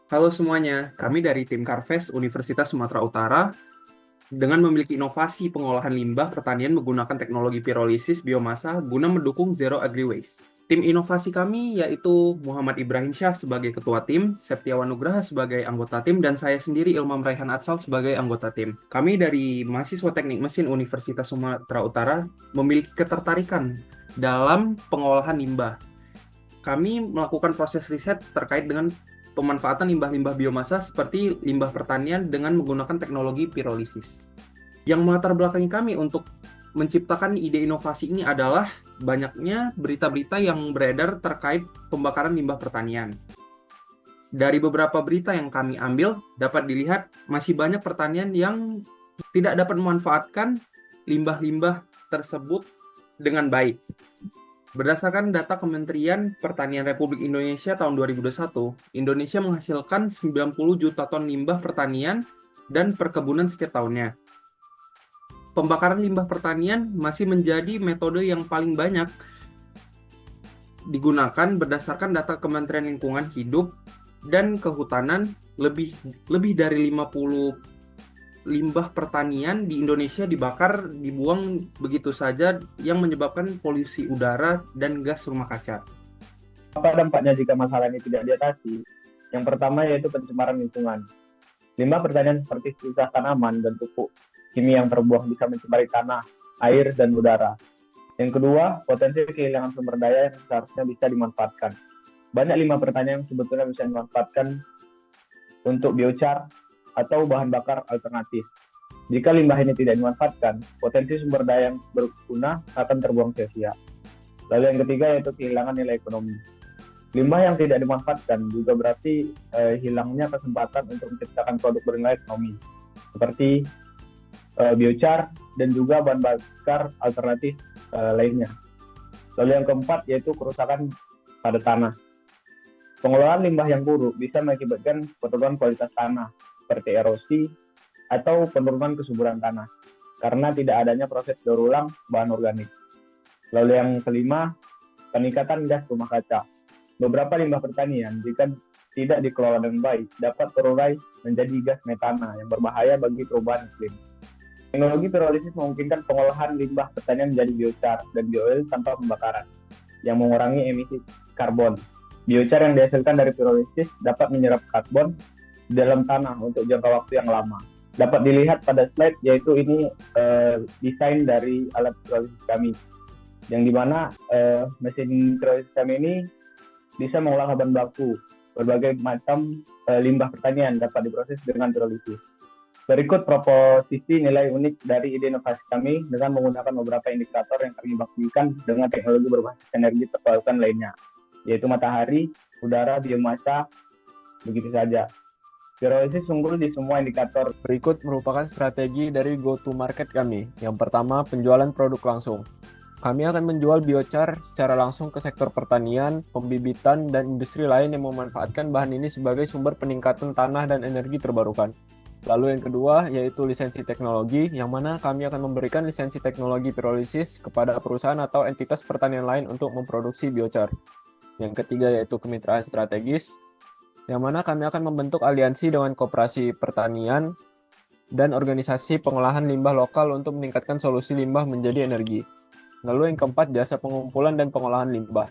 Halo semuanya, kami dari tim Carves Universitas Sumatera Utara dengan memiliki inovasi pengolahan limbah pertanian menggunakan teknologi pirolisis biomasa guna mendukung Zero Agri Waste. Tim inovasi kami yaitu Muhammad Ibrahim Syah sebagai ketua tim, Septiawan Nugraha sebagai anggota tim, dan saya sendiri Ilmam Raihan Atsal sebagai anggota tim. Kami dari mahasiswa Teknik Mesin Universitas Sumatera Utara memiliki ketertarikan dalam pengolahan limbah. Kami melakukan proses riset terkait dengan pemanfaatan limbah-limbah biomasa seperti limbah pertanian dengan menggunakan teknologi pirolisis. Yang melatar belakangi kami untuk menciptakan ide inovasi ini adalah banyaknya berita-berita yang beredar terkait pembakaran limbah pertanian. Dari beberapa berita yang kami ambil, dapat dilihat masih banyak pertanian yang tidak dapat memanfaatkan limbah-limbah tersebut dengan baik. Berdasarkan data Kementerian Pertanian Republik Indonesia tahun 2021, Indonesia menghasilkan 90 juta ton limbah pertanian dan perkebunan setiap tahunnya. Pembakaran limbah pertanian masih menjadi metode yang paling banyak digunakan berdasarkan data Kementerian Lingkungan Hidup dan Kehutanan. Lebih dari 50 limbah pertanian di Indonesia dibakar, dibuang begitu saja yang menyebabkan polusi udara dan gas rumah kaca. Apa dampaknya jika masalah ini tidak diatasi? Yang pertama yaitu pencemaran lingkungan. Limbah pertanian seperti sisa tanaman dan pupuk kimia yang terbuang bisa mencemari tanah, air, dan udara. Yang kedua, potensi kehilangan sumber daya yang seharusnya bisa dimanfaatkan. Banyak limbah pertanian yang sebetulnya bisa dimanfaatkan untuk biochar atau bahan bakar alternatif. Jika limbah ini tidak dimanfaatkan, potensi sumber daya yang berguna akan terbuang sia-sia. Lalu yang ketiga yaitu kehilangan nilai ekonomi. Limbah yang tidak dimanfaatkan juga berarti hilangnya kesempatan untuk menciptakan produk bernilai ekonomi seperti biochar dan juga bahan bakar alternatif lainnya. Lalu yang keempat yaitu kerusakan pada tanah. Pengelolaan limbah yang buruk bisa mengakibatkan penurunan kualitas tanah seperti erosi atau penurunan kesuburan tanah karena tidak adanya proses daur ulang bahan organik. Lalu yang kelima, peningkatan gas rumah kaca. Beberapa limbah pertanian jika tidak dikelola dengan baik dapat terurai menjadi gas metana yang berbahaya bagi perubahan iklim. Teknologi pirolisis memungkinkan pengolahan limbah pertanian menjadi biochar dan bioil tanpa pembakaran yang mengurangi emisi karbon. Biochar yang dihasilkan dari pirolisis dapat menyerap karbon di dalam tanah untuk jangka waktu yang lama. Dapat dilihat pada slide yaitu ini desain dari alat pirolisis kami, yang dimana mesin pirolisis kami ini bisa mengolah bahan baku berbagai macam limbah pertanian dapat diproses dengan pirolisis. Berikut proposisi nilai unik dari ide inovasi kami dengan menggunakan beberapa indikator yang kami bagikan dengan teknologi berbasis energi terbarukan lainnya, yaitu matahari, udara, biomasa, begitu saja. Pirolisis unggul di semua indikator. Berikut merupakan strategi dari go-to-market kami. Yang pertama, penjualan produk langsung. Kami akan menjual biochar secara langsung ke sektor pertanian, pembibitan, dan industri lain yang memanfaatkan bahan ini sebagai sumber peningkatan tanah dan energi terbarukan. Lalu yang kedua, yaitu lisensi teknologi, yang mana kami akan memberikan lisensi teknologi pirolisis kepada perusahaan atau entitas pertanian lain untuk memproduksi biochar. Yang ketiga, yaitu kemitraan strategis, yang mana kami akan membentuk aliansi dengan koperasi pertanian dan organisasi pengolahan limbah lokal untuk meningkatkan solusi limbah menjadi energi. Lalu yang keempat, jasa pengumpulan dan pengolahan limbah.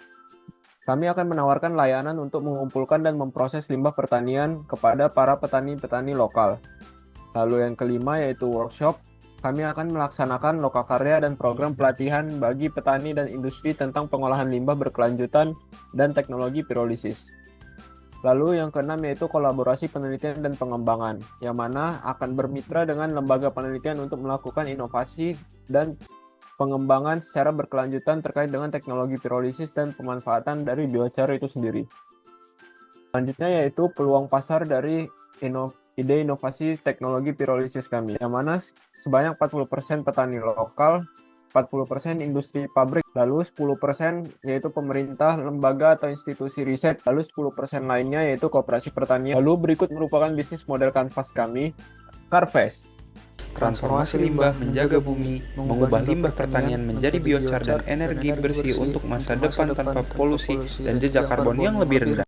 Kami akan menawarkan layanan untuk mengumpulkan dan memproses limbah pertanian kepada para petani-petani lokal. Lalu yang kelima, yaitu workshop. Kami akan melaksanakan lokakarya dan program pelatihan bagi petani dan industri tentang pengolahan limbah berkelanjutan dan teknologi pirolisis. Lalu yang keenam yaitu kolaborasi penelitian dan pengembangan, yang mana akan bermitra dengan lembaga penelitian untuk melakukan inovasi dan pengembangan secara berkelanjutan terkait dengan teknologi pirolisis dan pemanfaatan dari biochar itu sendiri. Selanjutnya yaitu peluang pasar dari ide inovasi teknologi pirolisis kami, yang mana sebanyak 40% petani lokal, 40% industri pabrik, lalu 10% yaitu pemerintah, lembaga atau institusi riset, lalu 10% lainnya yaitu koperasi pertanian. Lalu berikut merupakan bisnis model kanvas kami, Carves. Transformasi limbah menjaga bumi, mengubah limbah pertanian menjadi biochar dan energi bersih untuk masa depan tanpa polusi dan jejak karbon yang lebih rendah.